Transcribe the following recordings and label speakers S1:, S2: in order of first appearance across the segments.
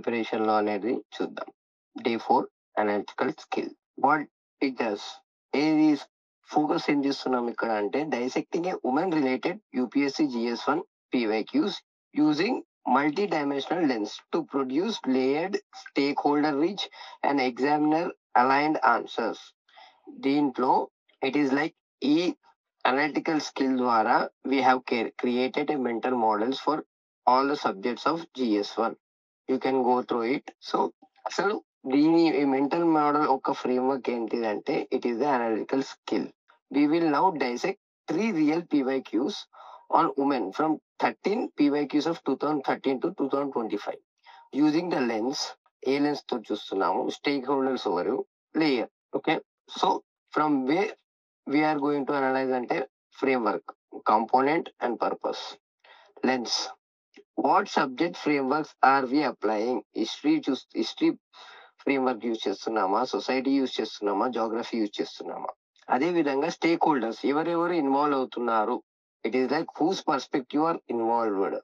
S1: Preparation లో అనేది చూద్దాం. Day 4 analytical skill. What it does, ఏది ఫోకస్ ఏం చేస్తున్నాం ఇక్కడ అంటే dissecting a women related UPSC GS1 PYQs using multi-dimensional lens to produce layered, stakeholder rich and examiner aligned answers. దీంట్లో ఇట్ ఈస్ లైక్ ఈ అనలిటికల్ స్కిల్ ద్వారా we have created a mental models for all the subjects of GS1. You can go through it. So అసలు దీని ఈ mental model ఒక framework ఏంటిదంటే it is the analytical skill. We will now dissect 3 real PYQs on women from 13 PYQs of 2013 to 2025 using the lens. ఏ lens తో చూస్తున్నాము? Stakeholders ఎవరు, layer. Okay, so from way we're going to analyse అంటే framework, component and purpose. Lens, what subject frameworks are we applying? History framework use చేస్తున్నామా, society use చేస్తున్నామా, geography use చేస్తున్నామా? అదే విధంగా స్టేక్ హోల్డర్స్, ఎవరెవరు involve అవుతున్నారు? It is like whose perspective are involved.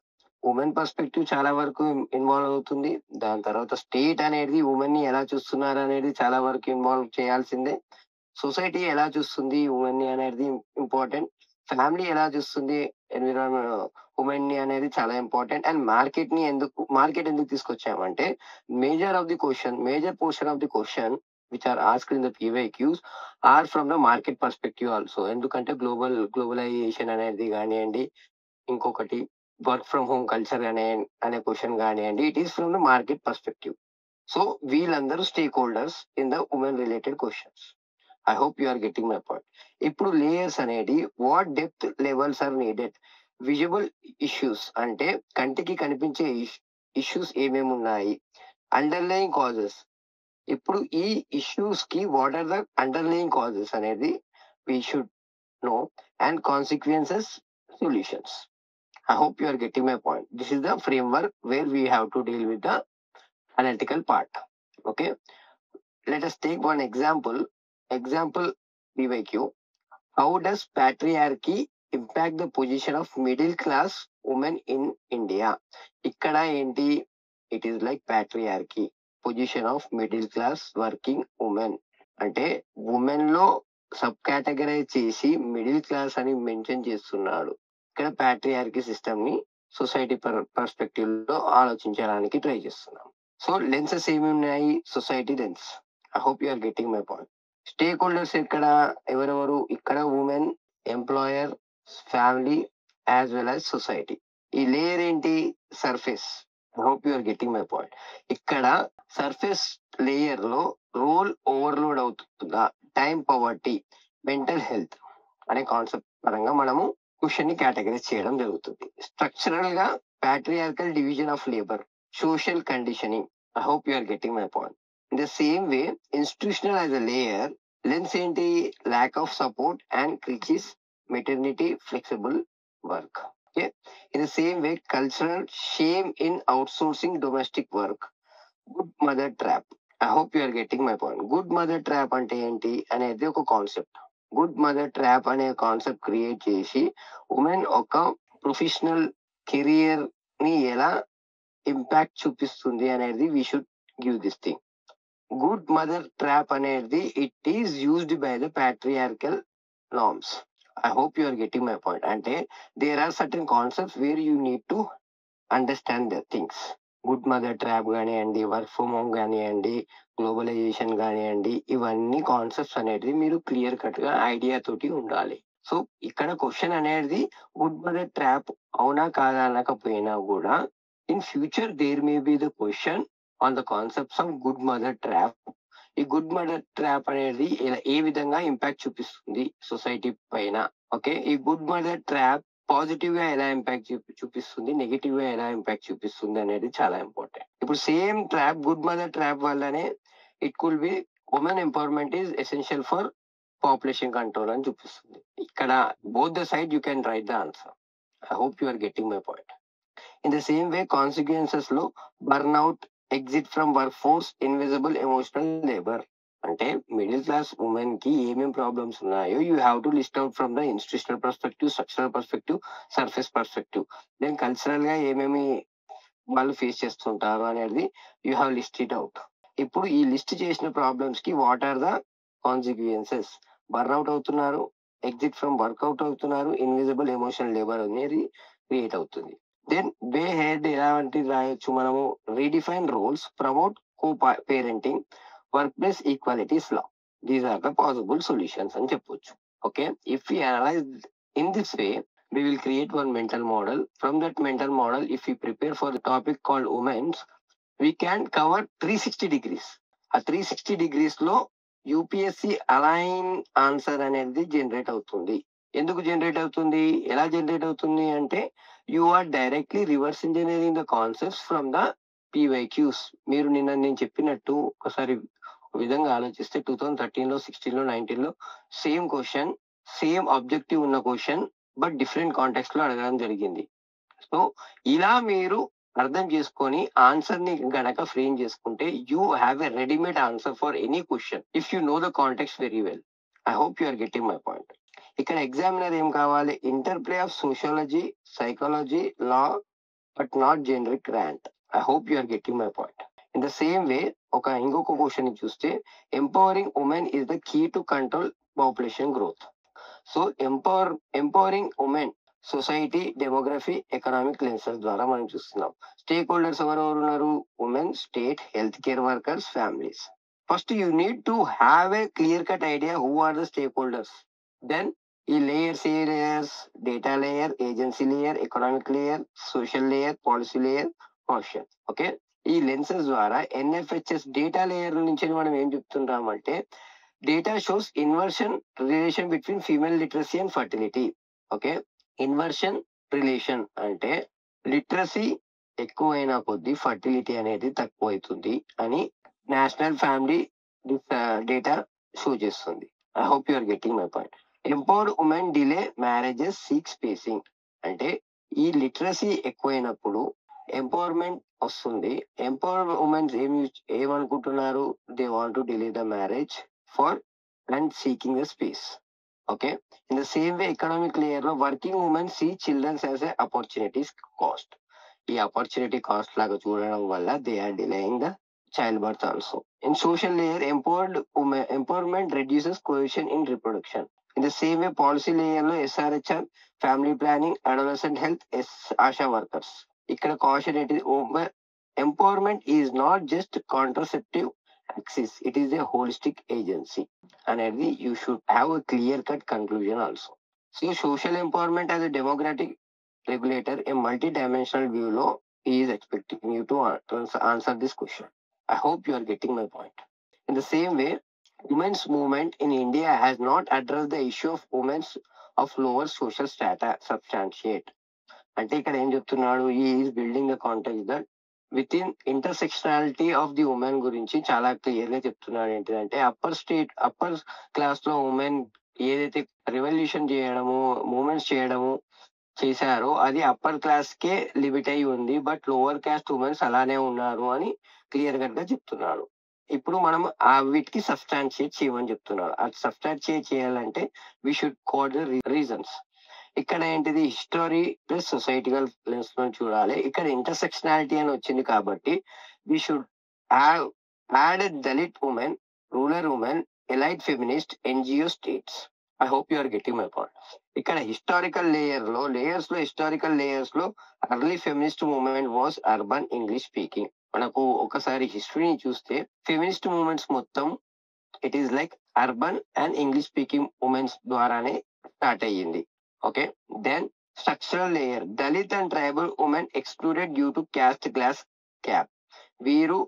S1: Women perspective చాలా వరకు ఇన్వాల్వ్ అవుతుంది. దాని తర్వాత స్టేట్ అనేది ఉమెన్ ని ఎలా చూస్తున్నారు అనేది చాలా వరకు ఇన్వాల్వ్ చేయాల్సిందే. సొసైటీ ఎలా చూస్తుంది ఉమెన్ ని అనేది ఇంపార్టెంట్. ఫ్యామిలీ ఎలా చూస్తుంది ఎన్విరాన్మెంట్ ఉమెన్ ని అనేది చాలా ఇంపార్టెంట్. అండ్ మార్కెట్ ఎందుకు తీసుకొచ్చామంటే major portion of the question which are asked in the PYQs are from the market perspective also. ఎందుకంటే గ్లోబలైజేషన్ అనేది కానివ్వండి, ఇంకొకటి వర్క్ ఫ్రమ్ హోమ్ కల్చర్ అనే క్వశ్చన్ కానివ్వండి, it is from the market perspective. So వీళ్ళందరూ stakeholders in the women related questions. I hope you are getting my point. ఇప్పుడు layers అనేది what depth levels are needed. Visual issues అంటే కంటికి కనిపించే issues ఏమేమి ఉన్నాయి. Underlying causes, ఇప్పుడు ఈ ఇష్యూస్ కి what are the underlying causes అనేది we should know. And consequences, solutions. I hope you are getting my point. This is the framework where we have to deal with the analytical part. Okay, let us take one example PYQ. How does patriarchy impact the position of middle class women in India? ఇక్కడ ఏంటి, it is like patriarchy, position of middle class working women. అంటే women లో sub categorize చేసి middle class అని mention చేస్తున్నాడు. ఇక్కడ patriarchy system ని society perspective లో ఆలోచించడానికి ట్రై చేస్తున్నాం. సో లెన్సెస్ ఏమి ఉన్నాయి? Society lens. I hope you are getting my point. Stakeholders ఇక్కడ ఎవరెవరు? ఇక్కడ women, employer, family as well as society. ఈ లేయర్ ఏంటి? Surface. I hope you are getting my point. ఇక్కడ సర్ఫేస్ లేయర్ లో role overload అవుతుందా, time poverty, mental health అనే concept పరంగా మనము క్వశ్చన్ ని కేటగరైజ్ చేయడం జరుగుతుంది. స్ట్రక్చరల్ గా patriarchal division of labour, social conditioning. I hope you are getting my point. In the same way institutional as a layer, lens ఏంటి? Lack of support and creches, maternity, flexible work. Okay. In the same way, cultural shame in outsourcing domestic work. Good mother trap. I hope you are getting my point. Good mother trap అంటే ఏంటి అనేది ఒక concept. Good mother trap అనే concept create చేసి women ఒక professional career ని ఎలా impact చూపిస్తుంది అనేది we should give this thing. Good mother trap అనేది it is used by the patriarchal norms. I hope you are getting my point. అంటే there are certain concepts where you need to understand the things. Good mother trap కానివ్వండి, work from home కానివ్వండి, globalisation కానివ్వండి, ఇవన్నీ concepts అనేది మీరు clear cut గా idea తోటి ఉండాలి. సో ఇక్కడ క్వశ్చన్ అనేది గుడ్ మదర్ ట్రాప్ అవునా కాదా అనకపోయినా కూడా in future there may be the question on the concepts of good mother trap. ఈ గుడ్ మదర్ ట్రాప్ అనేది ఏ విధంగా ఇంపాక్ట్ చూపిస్తుంది సొసైటీ పైన. ఓకే, ఈ గుడ్ మదర్ ట్రాప్ పాజిటివ్ గా ఎలా ఇంపాక్ట్ చూపిస్తుంది, నెగిటివ్ గా ఎలా ఇంపాక్ట్ చూపిస్తుంది అనేది చాలా ఇంపార్టెంట్. ఇప్పుడు same trap, good mother trap వల్లనే it could be women empowerment is essential for population control అని చూపిస్తుంది. ఇక్కడ both the side you can write the answer. I hope you are getting my point. In the same way consequences లో burnout, exit from workforce, invisible emotional labour. అంటే middle class women కి ఏమేమి problems ఉన్నాయో you have to list out from the institutional perspective, structural perspective, surface perspective. Then cultural గా ఏమేమి వాళ్ళు face చేస్తుంటారు అనేది you have list it out. ఇప్పుడు ఈ లిస్ట్ చేసిన ప్రాబ్లమ్స్ కి what are the consequences? Burnout అవుతున్నారు, ఎగ్జిట్ ఫ్రమ్ వర్కౌట్ అవుతున్నారు, ఇన్విజిబుల్ ఎమోషనల్ లేబర్ అనేది క్రియేట్ అవుతుంది. దెన్ వే హెడ్ ఎలాంటి రాయొచ్చు మనము? Redefine roles, promote co parenting, work place equalities law. These are the possible solutions అని చెప్పొచ్చు. Okay, if we analyse in this way, we will create one mental model. From that mental model, if we prepare for the topic called women's, we can cover 360 degrees. ఆ 360 degrees లో UPSC align answer అనేది generate అవుతుంది. ఎందుకు generate అవుతుంది, ఎలా generate అవుతుంది అంటే you are directly reverse engineering the concepts from the PYQs. మీరు నిన్న నేను చెప్పినట్టు ఒకసారి విధంగా ఆలోచిస్తే 2013లో 16లో 19లో సేమ్ క్వశ్చన్, సేమ్ ఆబ్జెక్టివ్ ఉన్న క్వశ్చన్ బట్ డిఫరెంట్ కాంటెక్స్ట్ లో అడగడం జరిగింది. సో ఇలా మీరు అర్థం చేసుకొని ఆన్సర్ ని గనక ఫ్రేమ్ చేసుకుంటే you have a readymade answer for any question if you know the context very well. I hope you are getting my point. ఇక్కడ ఎగ్జామినర్ ఏం కావాలి? Interplay of sociology, psychology, law, but not generic rant. I hope you are getting my point. In the same way ఇంకొక question చూస్తే empowering women is the key to control population growth. So empowering women society, demography, economic lenses ద్వారా మనం చూస్తున్నాం. Stakeholders ఎవరెవరు ఉన్నారు? Women, state, health care workers, families. First you need to have a clear cut idea who are the stakeholders. Then ఈ layers, ఏ layers? Data layer, agency layer, economic layer, social layer, policy layer, caution. Okay, ఈ lenses ద్వారా NFHS data layer నుంచి మనం ఏం చెప్తుంటామంటే data shows inversion relation between female literacy and fertility. Okay, inversion relation అంటే literacy ఎక్కువైన కొద్దీ ఫర్టిలిటీ అనేది తక్కువ అవుతుంది అని నేషనల్ ఫ్యామిలీ డేటా షో చేస్తుంది. I hope you are getting my point. Empowered women delay marriages, seek spacing అంటే ఈ లిటరసీ ఎక్కువైనప్పుడు ఎంపవర్మెంట్ వస్తుంది. ఎంపవర్డ్ ఉమెన్స్ ఏమనుకుంటున్నారు? They want to delay the marriage for and seeking a space. Okay, in the same way economic layer లో working women see children as a opportunities cost. ఈ opportunity cost లాగా చూడడం వల్ల they are delaying the childbirth also. In social layer, empowerment reduces coercion in reproduction. In the same way policy layer లో SRHR, family planning, adolescent health, ASHA workers. ఇక్కడ caution ఏంటిది? Empowerment is not just contraceptive axis, it is a holistic agency అనేది you should have a clear cut conclusion also. So social empowerment as a democratic regulator, a multi-dimensional view లో he is expecting you to answer this question. I hope you are getting my point. In the same way, women's movement in India has not addressed the issue of women's of lower social strata substantiate. అంటే ఇక్కడ ఏం చెప్తున్నాడు? he is building the context that with in intersectionality of the women గురించి చాలా clear గా చెప్తున్నాడు. ఏంటిదంటే upper class లో ఉమెన్ ఏదైతే రెవల్యూషన్ చేయడము, మూమెంట్స్ చేయడము చేశారో అది అప్పర్ క్లాస్ కే లిమిట్ అయి ఉంది, బట్ లోవర్ క్యాస్ట్ ఉమెన్స్ అలానే ఉన్నారు అని క్లియర్ కట్ గా చెప్తున్నాడు. ఇప్పుడు మనం ఆ వీటికి సబ్స్టాన్షియేట్ చేయమని చెప్తున్నాడు. అది సబ్స్టాన్షియేట్ చేయాలంటే we should code the reasons. ఇక్కడ ఏంటిది? హిస్టరీ ప్లస్ సొసైటికల్ లెన్స్ లో చూడాలి. ఇక్కడ ఇంటర్సెక్షనాలిటీ అని వచ్చింది కాబట్టి we should have added Dalit women, rural women, elite feminist, NGO, states. I hope you are getting my point. ఇక్కడ హిస్టారికల్ హిస్టారికల్ లేయర్స్ లో early feminist movement was urban English speaking. మనకు ఒకసారి హిస్టరీని చూస్తే ఫెమినిస్ట్ మూవ్మెంట్స్ మొత్తం it is like urban and English speaking womens ద్వారానే start అయ్యింది. Okay, then structural layer, Dalit and tribal women excluded due to caste glass gap. వీరు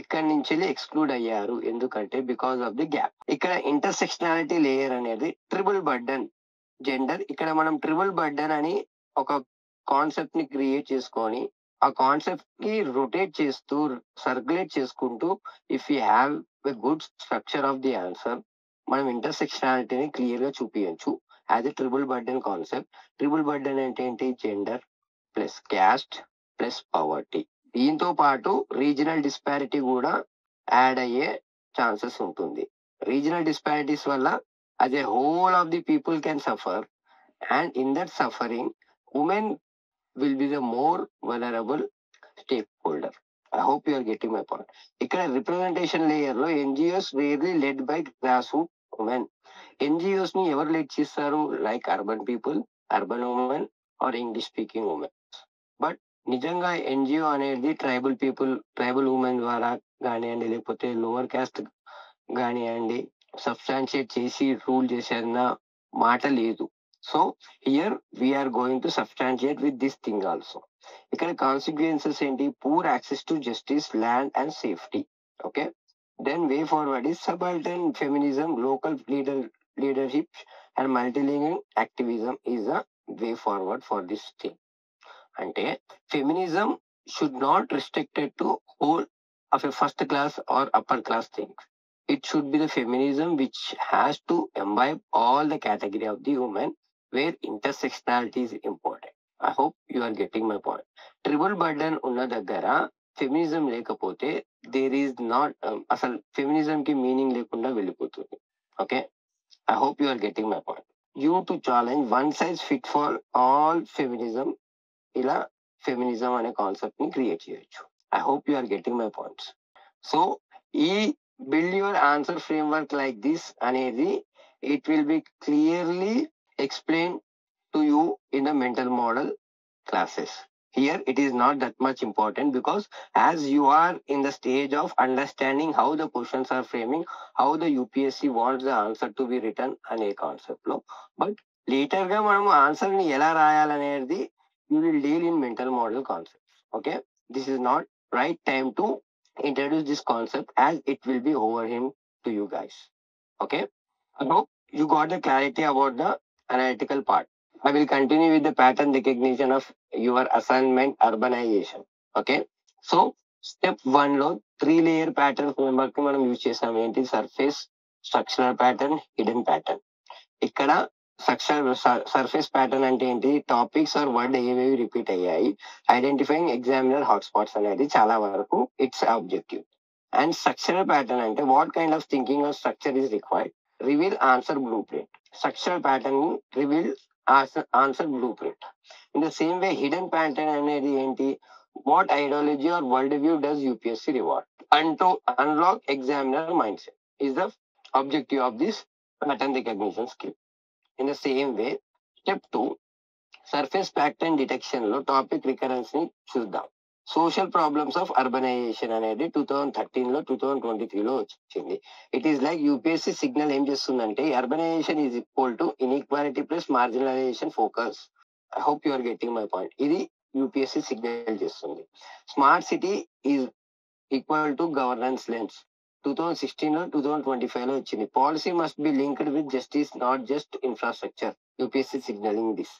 S1: ఇక్కడి నుంచి ఎక్స్క్లూడ్ అయ్యారు ఎందుకంటే బికాస్ ఆఫ్ ది గ్యాప్. ఇక్కడ ఇంటర్సెక్షనాలిటీ లేయర్ అనేది ట్రిపుల్ బర్డన్ జెండర్. ఇక్కడ మనం ట్రిపుల్ బర్డన్ అని ఒక కాన్సెప్ట్ ని క్రియేట్ చేసుకొని ఆ కాన్సెప్ట్ కి రొటేట్ చేస్తూ సర్క్యులేట్ చేసుకుంటూ if you have a good structure of the answer మనం ఇంటర్సెక్షనాలిటీని క్లియర్ గా చూపించచ్చు as a triple burden concept. Triple burden అంటే ఏంటి? Gender plus caste plus poverty. దీంతో పాటు రీజనల్ డిస్పారిటీ కూడా యాడ్ అయ్యే ఛాన్సెస్ ఉంటుంది. రీజనల్ డిస్పారిటీస్ వల్ల as a whole of the people can suffer, and in that suffering women will be the more vulnerable, stakeholder. I hope you are getting my point. ఇక్కడ representation layer లో NGOs rarely led by grass root women. NGOs ని ఎవరు lead చేస్తారు? Like urban people, urban women are English speaking women. But నిజంగా NGO అనేది tribal people, tribal women ద్వారా కానివ్వండి, లేకపోతే లోవర్ క్యాస్ట్ కానివ్వండి, సబ్స్టాన్షియేట్ చేసి రూల్ చేసేదన్న మాట లేదు. So here we're going to substantiate with this thing also. ఇక్కడ కాన్సిక్వెన్సెస్ ఏంటి? Poor access to justice, land and safety. Okay, then way forward is subaltern feminism, local leadership and multilingual activism is the way forward for this thing. అంటే feminism should not restricted to whole of a first class or upper class things. It should be the feminism which has to imbibe all the category of the woman where intersectionality is important. I hope you are getting my point. Tribal burden ఉన్న దగ్గర feminism లేకపోతే there is not, అసలు feminism కి meaning లేకుండా వెళ్ళిపోతుంది. Okay, I hope you are getting my point. You to challenge one size fit for all feminism, ఇలా feminism అనే concept ని క్రియేట్ చేయొచ్చు. I hope you are getting my points. So ఈ build your answer framework like this అనేది it will be clearly explained to you in the mental model classes. Here it is not that much important because as you are in the stage of understanding how the questions are framing, how the UPSC wants the answer to be written అనే concept లో, but later గా మనము answer ని ఎలా రాయాలనేది you will deal in mental model concepts. Okay, this is not right time to introduce this concept as it will be overwhelming to you guys. Okay, I hope you got the clarity about the analytical part. I will continue with the pattern recognition of your assignment urbanization. Okay, so step 1 లో 3 layer pattern framework ని మనం use చేసాం. ఏంటి? Surface, structural pattern, hidden pattern. ఇక్కడ surface pattern అంటే ఏంటి? Topics or word ఏవేవి repeat అయ్యాయి, ఐడెంటిఫైయింగ్ ఎగ్జామినర్ హాట్స్పాట్స్ అనేది చాలా వరకు it's objective. And structural pattern అంటే what kind of thinking or structure is required, reveal answer blueprint. Structural pattern reveal answer blueprint. In the same way hidden pattern అనేది ఏంటి? What ideology or world view does UPSC reward and to unlock examiner mind set is the objective of this pattern recognition skill. In the same way, step 2, surface pattern detection లో topic recurrence ని చూద్దాం. Social problems of urbanisation అనేది 2013 లో 2023 లో వచ్చింది. It is like UPSC signal ఏం చేస్తుందంటే urbanisation is equal to inequality plus marginalisation focus. I hope you are getting my point. ఇది యూపీఎస్సీ సిగ్నల్ చేస్తుంది. Smart city is equal to governance lens 2016 లో 2025 లో వచ్చింది. Policy must be linked with justice, not just infrastructure. UPSC signalling this.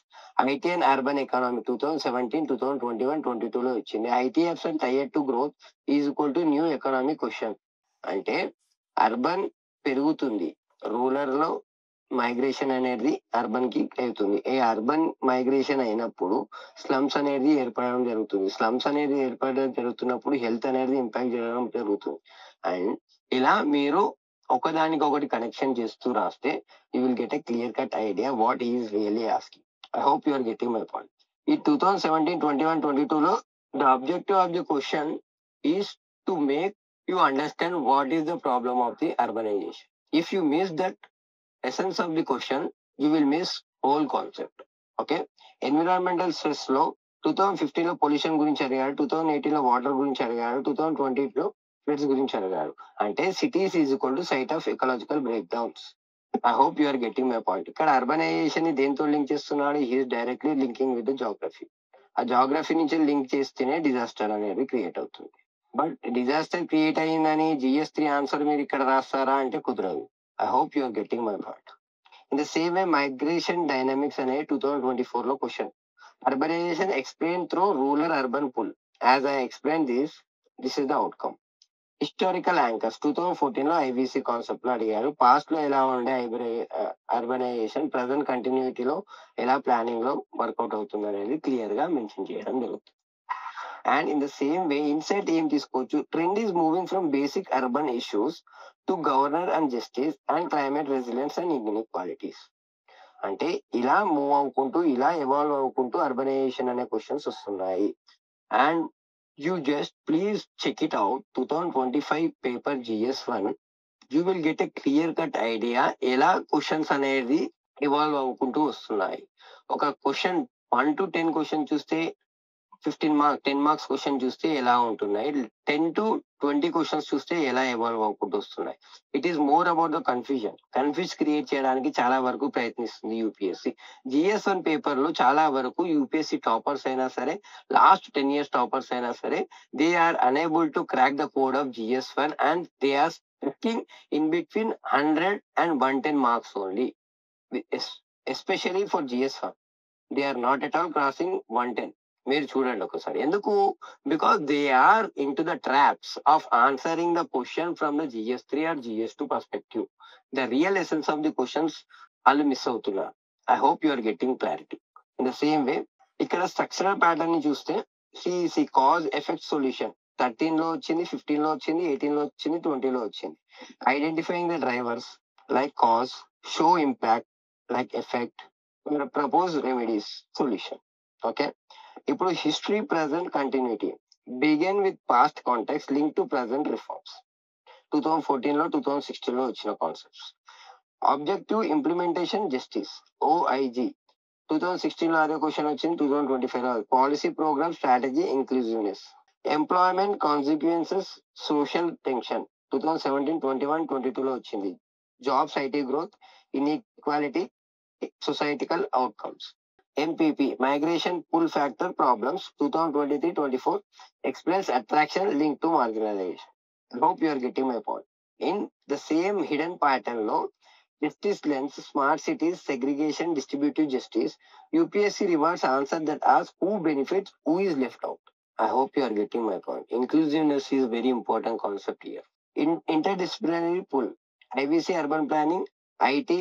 S1: IT and urban economy 2017, 2021, 22 లో వచ్చింది. IT hubs and tier two growth is equal to new economic question. అంటే urban పెరుగుతుంది, rural లో migration అనేది urban కి అవుతుంది. ఈ urban migration అయినప్పుడు స్లమ్స్ అనేది ఏర్పడడం జరుగుతుంది. స్లమ్స్ అనేది ఏర్పడడం జరుగుతున్నప్పుడు హెల్త్ అనేది ఇంపాక్ట్ జరగడం జరుగుతుంది. అండ్ ఇలా మీరు ఒకదానికి ఒకటి కనెక్షన్ చేస్తూ రాస్తే you will get a clear cut idea what is really asking. I hope you are getting my point. ఈ 2017, 21, 22 లో the objective of the question is to make you understand what is the problem of the urbanisation. If you miss that essence of the question, you will miss whole concept. Okay, environmental stress లో 2015 లో pollution గురించి అడిగాడు, 2018 లో water గురించి అడిగాడు, 2020 లో floods గురించి అడిగాడు. అంటే cities is equal to site of ecological breakdowns. I hope you are getting my point. ఇక్కడ అర్బనైజేషన్ ని దేంతో లింక్ చేస్తున్నాడు? He is directly linking with geography. ఆ జాగ్రఫీ నుంచి లింక్ చేస్తేనే డిజాస్టర్ అనేది క్రియేట్ అవుతుంది. బట్ డిజాస్టర్ క్రియేట్ అయ్యిందని GS3 ఆన్సర్ మీరు ఇక్కడ రాస్తారా అంటే కుదరదు. I hope you are getting my point. In the same way, migration dynamics అనే 2024 లో question. Urbanization explained through rural-urban pull. As I explained this is the outcome. Historical anchors 2014 లో IVC concept లో అడిగారు. పాస్ట్ లో ఎలా ఉండే urbanisation present కంటిన్యూటీలో ఎలా planning లో వర్కౌట్ అవుతుంది అనేది క్లియర్ గా మెన్షన్ చేయడం జరుగుతుంది. And in the same way insight ఏం తీసుకోవచ్చు? Trend is moving from basic urban issues to governor and justice and climate resilience and inequalities. అంటే ఇలా మూవ్ అవ్వుకుంటూ, ఇలా ఎవాల్వ్ అవ్వుకుంటూ అర్బనైజేషన్ అనే క్వశ్చన్స్ వస్తున్నాయి. And You just please check it out. 2025 paper GS1. You will get a clear cut idea ఎలా questions అనేది evolve అవ్వుకుంటూ వస్తున్నాయి. ఒక question 1 to 10 question చూస్తే 10 మార్క్స్ క్వశ్చన్ చూస్తే ఎలా ఉంటున్నాయి, 10 to 20 క్వశ్చన్స్ చూస్తే ఎలా ఎవాల్వ్ అవ్వకుండా వస్తున్నాయి. It is more about the confuse create చేయడానికి చాలా వరకు ప్రయత్నిస్తుంది యూపీఎస్సీ. GS1 పేపర్ లో చాలా వరకు యూపీఎస్సీ టాపర్స్ అయినా సరే, లాస్ట్ 10 years టాపర్స్ అయినా సరే, they are unable to crack the code of GS1 and they are strucking in between 100 and 110 marks only, especially for GS1. They are not at all crossing 110. మీరు చూడండి ఒకసారి. ఎందుకు? Because they are in to the traps of answering the question from the GS3 or GS2 perspective. The real essence of the questions వాళ్ళు miss అవుతున్నారు. I hope you are getting clarity. In the same వే ఇక్కడ structural pattern ని చూస్తే C cause effect solution 13 లో వచ్చింది, 15 లో వచ్చింది, 18 లో వచ్చింది, 20 లో వచ్చింది. Identifying the drivers like cause, show impact like effect, propose remedies, solution. Okay, ఇప్పుడు history, present, continuity. Begin with past context link to present reforms. 2014 లో 2016 లో వచ్చిన concepts. Objective implementation justice, OIG. 2016 లో అదే క్వశ్చన్ వచ్చింది, 2025 లో policy programme strategy inclusiveness. Employment consequences social tension 2017, 21, 22 లో వచ్చింది. Jobs, IT growth, inequality, societal outcomes. MPP migration pull factor problems 2023-24 explains attraction linked to marginalization. I hope you are getting my point. In the same hidden pattern లో justice lens, smart cities, segregation, distributive justice, UPSC rewards answer that asks who benefits, who is left out. I hope you are getting my point. Inclusiveness is very important concept here. In interdisciplinary pull, IVC urban planning, IT,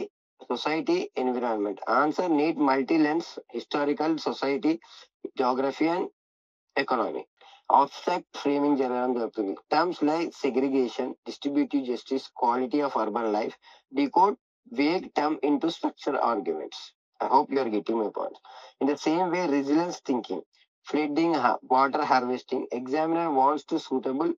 S1: society, environment. Answer need multi-lens, historical, society, geography and economy. Abstract framing జరగడం జరుగుతుంది. Terms like segregation, distributive justice, quality of urban life, decode vague term into structural arguments. I hope you are getting my point. In the same way, resilience thinking, flooding, water harvesting, examiner wants to suitable,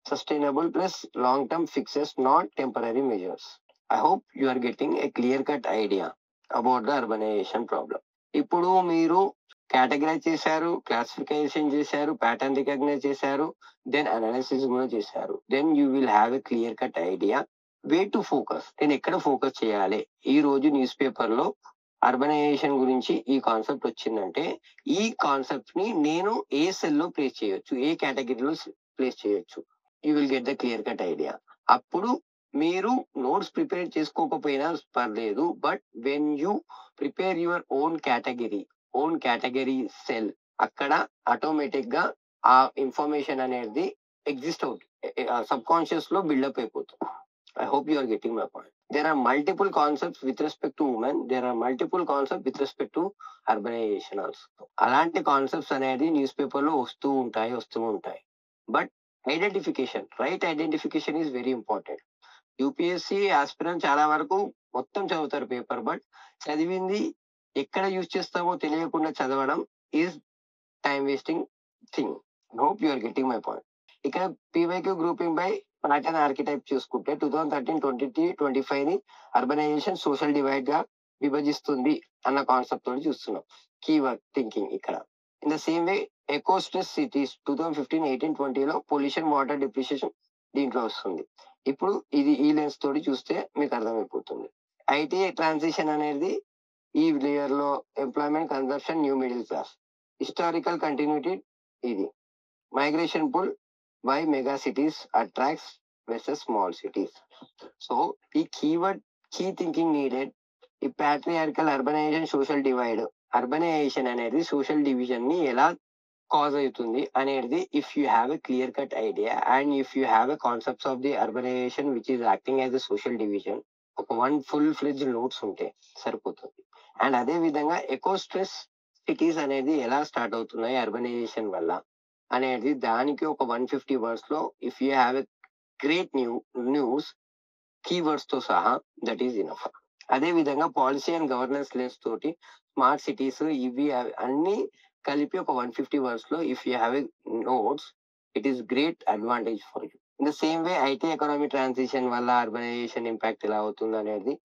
S1: sustainable plus long-term fixes, not temporary measures. I hope you are getting a clear-cut idea about the urbanization problem. ఇప్పుడు మీరు categorise చేశారు, classification చేశారు, pattern recognise చేశారు, then analysis కూడా చేశారు. Then you will have a clear cut idea way to focus. నేను ఎక్కడ focus చేయాలి? ఈ రోజు న్యూస్ పేపర్ లో అర్బనైజేషన్ గురించి ఈ కాన్సెప్ట్ వచ్చిందంటే ఈ కాన్సెప్ట్ ని నేను ఏ సెల్ లో ప్లేస్ చేయొచ్చు, ఏ కేటగిరీలో ప్లేస్ చేయొచ్చు. You will get the clear cut idea. అప్పుడు మీరు నోట్స్ ప్రిపేర్ చేసుకోకపోయినా పర్లేదు, but when you prepare your own category cell, అక్కడ ఆటోమేటిక్ గా ఆ ఇన్ఫర్మేషన్ అనేది ఎగ్జిస్ట్ అవుతుంది, సబ్ కాన్షియస్ లో బిల్డప్ అయిపోతుంది. I hope you are getting my point. There are multiple concepts with respect to women, there are multiple concept with respect to urbanisation also. అలాంటి concepts అనేది newspaper లో వస్తూ ఉంటాయి. But right identification is very important. UPSC aspirant చాలా వరకు మొత్తం చదువుతారు paper, but చదివింది ఎక్కడ యూజ్ చేస్తామో తెలియకుండా చదవడం is time wasting thing. Hope you are getting my point. ఇక్కడ PYQ grouping by pattern archetype చూసుకుంటే 2013-2025 ని అర్బనైజేషన్ సోషల్ డివైడ్ గా విభజిస్తుంది అన్న కాన్సెప్ట్ తోటి చూస్తున్నాం. కీవర్డ్ థింకింగ్ ఇక్కడ. In the same way eco stress cities 2015-18-20 లో పొల్యూషన్, వాటర్ డిప్రిషియేషన్ దీంట్లో వస్తుంది. ఇప్పుడు ఇది ఈ లెన్స్ తోటి చూస్తే మీకు అర్థమైపోతుంది. ఐటీ ట్రాన్సిషన్ అనేది ఈ లేయర్ లో employment, consumption, new middle class. Historical continuity ఇది. Migration pull, why mega cities attracts versus small cities. So ఈ కీవర్డ్ కీ థింకింగ్ నీడెడ్. ఈ patriarchal urbanisation, social divide. Urbanisation అనేది సోషల్ డివిజన్ ని ఎలా కాజ్ అవుతుంది అనేది if you have a clear cut idea and if you have a concepts of the urbanisation which is acting as a social division, ఒక 1 full fledged notes ఉంటే సరిపోతుంది. And అదే విధంగా ఎకో స్ట్రెస్ సిటీస్ అనేది ఎలా start అవుతున్నాయి urbanisation వల్ల అనేది దానికి ఒక 150 words లో if you have a great news keywords తో సహా, దట్ ఈస్ ఇనఫ్. అదే విధంగా పాలసీ అండ్ గవర్నెన్స్ లెన్స్ తోటి స్మార్ట్ సిటీస్ ఇవి అన్ని కలిపి ఒక 150 వర్డ్స్ లో if you have a notes, it is great advantage for you. In the same way IT economy transition వల్ల అర్బనైజేషన్ ఇంపాక్ట్ ఎలా అవుతుంది అనేది,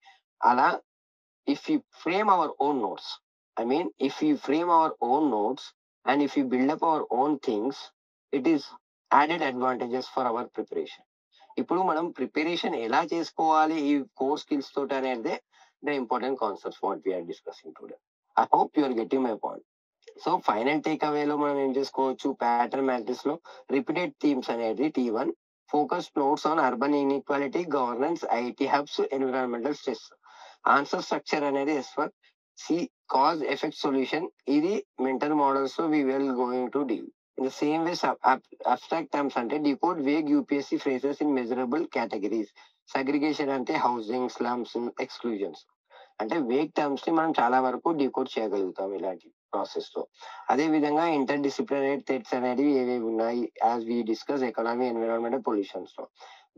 S1: అలా if we frame our own notes, if we frame our own notes and if we build up our own things, it is added advantages for our preparation. ఇప్పుడు మనం preparation ఎలా చేసుకోవాలి ఈ కోర్ స్కిల్స్ తోటి అనేది the important concepts what we're discussing today. I hope you are getting my point. So final take అవేలో మనం ఏం చేసుకోవచ్చు, ప్యాటర్న్ మ్యాట్రిక్స్ లో రిపీటెడ్ థీమ్స్ అనేది T1, focus notes on urban inequality, governance, IT hubs, environmental stress. Answer structure అనేది S1, C cause effect solution. ఇది mental models లో we will going to deal. In the same way abstract terms అంటే decode vague UPSC phrases in measurable categories. Segregation అంటే housing, slums, exclusions. అంటే vague terms ని మనం చాలా వరకు decode చేయగలుగుతాం ఇలాంటి ప్రాసెస్ లో. అదే విధంగా ఇంటర్ డిసిప్లినరీ థ్రెడ్స్ అనేవి ఏవేవి ఉన్నాయి as we discuss economy, environment, pollutions లో.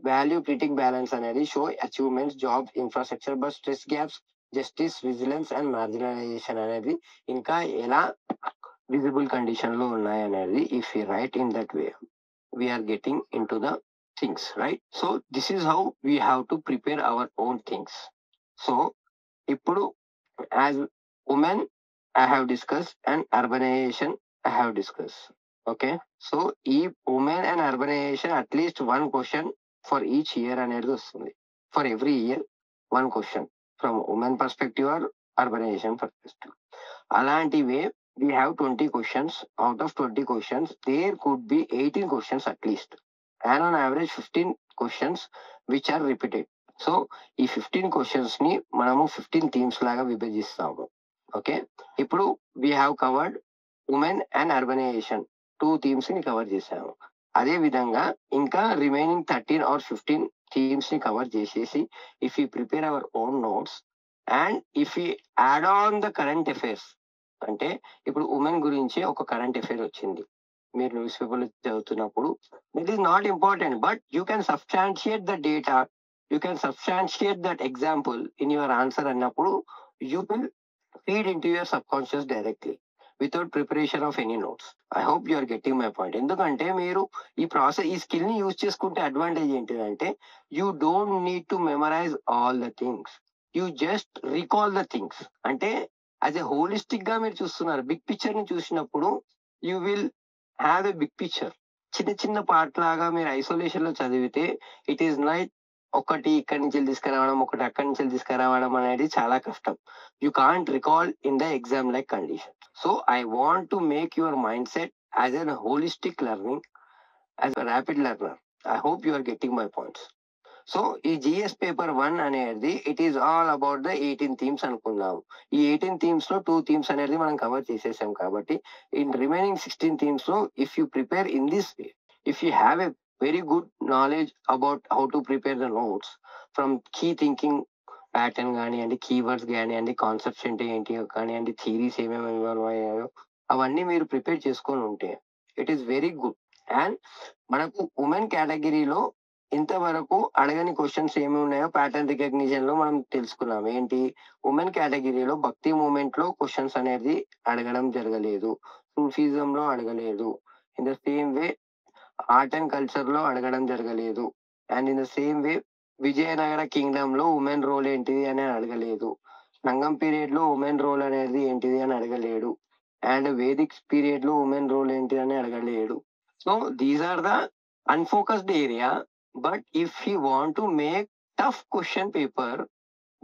S1: వాల్యూ క్రిటిక్ బ్యాలెన్స్ అనేది show achievements, job, infrastructure, but stress gaps, justice, vigilance and marginalisation అనేది ఇంకా ఎలా విజిబుల్ కండిషన్ లో ఉన్నాయి అనేది if you write in that way we're getting in to the things, right? So this is how we have to prepare our own things. So ఇప్పుడు as women I have discuss and urbanisation I have discuss. Okay, so ఈ women and urbanisation at least 1 question for each year అనేది వస్తుంది. For every year 1 question from women perspective or urbanisation perspective. అలాంటివే we have 20 questions. Out of 20 questions, there could be 18 questions at least. And on average 15 questions which are repeated. So ఈ 15 questions ని మనము 15 themes లాగా విభజిస్తాము. Okay, ఇప్పుడు we have covered women and urbanisation 2 themes ని cover చేసాము. అదే విధంగా ఇంకా రిమైనింగ్ 13 or 15 థీమ్స్ ని కవర్ చేసేసి if you prepare our own notes and if you add on the current affairs. అంటే ఇప్పుడు ఉమెన్ గురించి ఒక కరెంట్ అఫైర్ వచ్చింది, మీరు న్యూస్ పేపర్లో చదువుతున్నప్పుడు it is not important, but you can substantiate the data, you can substantiate that example in your answer అన్నప్పుడు you will feed into your subconscious directly without preparation of any notes. I hope you are getting my point. ఎందుకంటే మీరు ఈ process, ఈ skill ని use చేసుకుంటే advantage ఏంటిదంటే you don't need to memorize all the things, you just recall the things. అంటే as a holistic గా మీరు చూస్తున్నారు, బిగ్ పిక్చర్ ని చూసినప్పుడు you will have a big picture. చిన్న చిన్న పార్ట్ లాగా మీరు ఐసోలేషన్ లో చదివితే ఇట్ ఈస్ లైక్ ఒకటి ఇక్కడి నుంచి తీసుకురావడం, ఒకటి అక్కడి నుంచి తీసుకురావడం అనేది చాలా కష్టం. You can't recall in the exam like condition. So I want to make your mind set as an holistic learning, as a rapid learner. I hope you are getting my points. So ఈ GS paper 1 అనేది it is all about the 18 themes అనుకుందాము. ఈ 18 themes లో 2 themes అనేది మనం cover చేసేసాం కాబట్టి in remaining 16 themes లో if you prepare in this way, if you have a very good knowledge about how to prepare the notes from key thinking pattern కానివ్వండి, keywords కానివ్వండి, కాన్సెప్ట్స్ అంటే ఏంటి కానివ్వండి, థీరీస్ ఏమేమి ఇన్వాల్వ్ అయ్యాయో అవన్నీ మీరు ప్రిపేర్ చేసుకొని ఉంటే it is very good. And మనకు ఉమెన్ కేటగిరీలో ఇంతవరకు అడగని క్వశ్చన్స్ ఏమి ఉన్నాయో ప్యాటర్న్ రికగ్నిషన్ లో మనం తెలుసుకున్నాం. ఏంటి, ఉమెన్ కేటగిరీలో భక్తి మూమెంట్ లో క్వశ్చన్స్ అనేది అడగడం జరగలేదు, సూఫిజం లో అడగలేదు, in the same way art and culture లో అడగడం జరగలేదు, and in the same way Vijayanagara kingdom లో ఉమెన్ రోల్ ఏంటిది అని అడగలేదు, సంగం పీరియడ్ లో ఉమెన్ రోల్ అనేది ఏంటిది అని అడగలేడు, అండ్ వేదిక్ పీరియడ్ లో ఉమెన్ రోల్ ఏంటిది అని అడగలేడు. So these are the unfocused area. But if he want to make tough question paper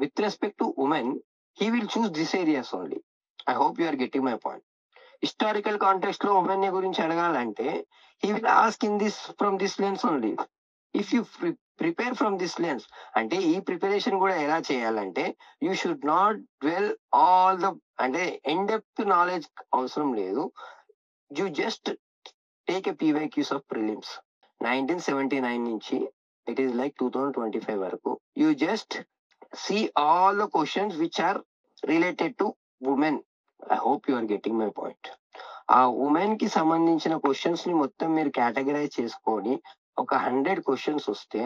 S1: with respect to women, he will choose this areas only. I hope you are getting my point. Historical context లో women గురించి అడగాలంటే he will ask in this from this lens only. If you prepare from this lens, అంటే ఈ preparation కూడా ఎలా చేయాలంటే you should not dwell all the, అంటే in depth knowledge అవసరం లేదు. You just take a PYQs of prelims 1979 నుంచి it is like 2025 వరకు. You just see all the questions which are related to women. I hope you are getting my point. ఆ women కి సంబంధించిన questions ని మొత్తం మీరు కేటగరైజ్ చేసుకొని ఒక 100 క్వశ్చన్స్ వస్తే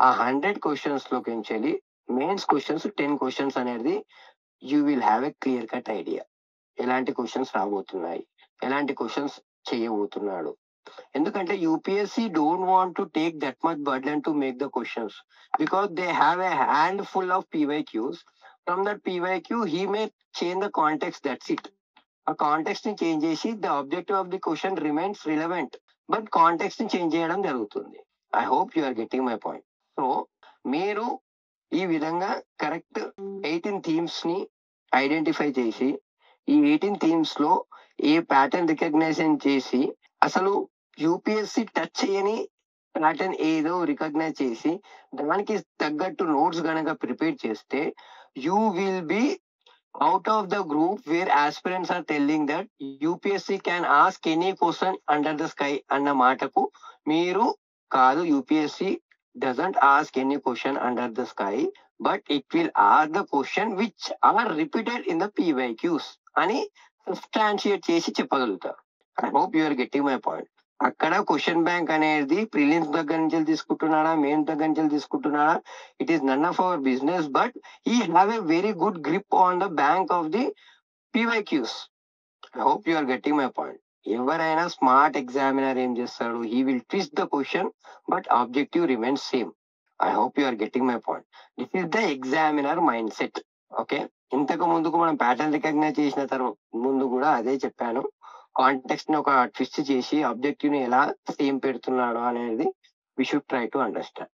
S1: ఆ 100 క్వశ్చన్స్ లోకి వెళ్ళి మెయిన్స్ క్వశ్చన్స్ 10 క్వశ్చన్స్ అనేది you will have a clear cut idea ఎలాంటి క్వశ్చన్స్ రాబోతున్నాయి. ఎలాంటి క్వశ్చన్స్ చేయబోతున్నాడు. ఎందుకంటే UPSC don't want to take that much burden to make the questions because they have a hand full of PYQs. From that PYQ he may change the context, that's it. ఆ context ని change చేసి the objective of the question remains relevant, but context ని change చేయడం జరుగుతుంది. I hope you are getting my point. So మీరు ఈ విధంగా correct 18 themes ని ఐడెంటిఫై చేసి ఈ 18 థీమ్స్ లో ఏ ప్యాటర్న్ రికగ్నైజేషన్ చేసి అసలు యూపీఎస్సి టచ్ చేయని ప్యాటర్న్ ఏదో రికగ్నైజ్ చేసి దానికి తగ్గట్టు నోట్స్ గనక ప్రిపేర్ చేస్తే you will be out of the group where aspirants are telling that UPSC can ask any question under the sky అన్న మాటకు మీరు కాదు, UPSC doesn't ask any question under the sky but it will ask the question which are repeated in the PYQs అని substantiate చేసి చెప్పగలుగుతారు. I hope you are getting my point. అక్కడ question bank అనేది prelims దగ్గర నుంచి తీసుకుంటున్నాడా, mains దగ్గర నుంచి తీసుకుంటున్నాడా, it is none of our business, but he have a very good grip on the bank of the PYQs. I hope you are getting my point. ఎవరైనా smart examiner ఏం చేస్తాడు, he will twist the question but objective remains same. I hope you are getting my point. This is the examiner mindset. Okay, ఇంతకు ముందుకు మనం pattern recognise చేసిన తర్వాత ముందు కూడా అదే చెప్పాను. కాంటెక్స్ట్ ని ఒక ట్విస్ట్ చేసి ఆబ్జెక్టివ్ ని ఎలా సేమ్ పెడుతున్నాడు అనేది we should try to understand.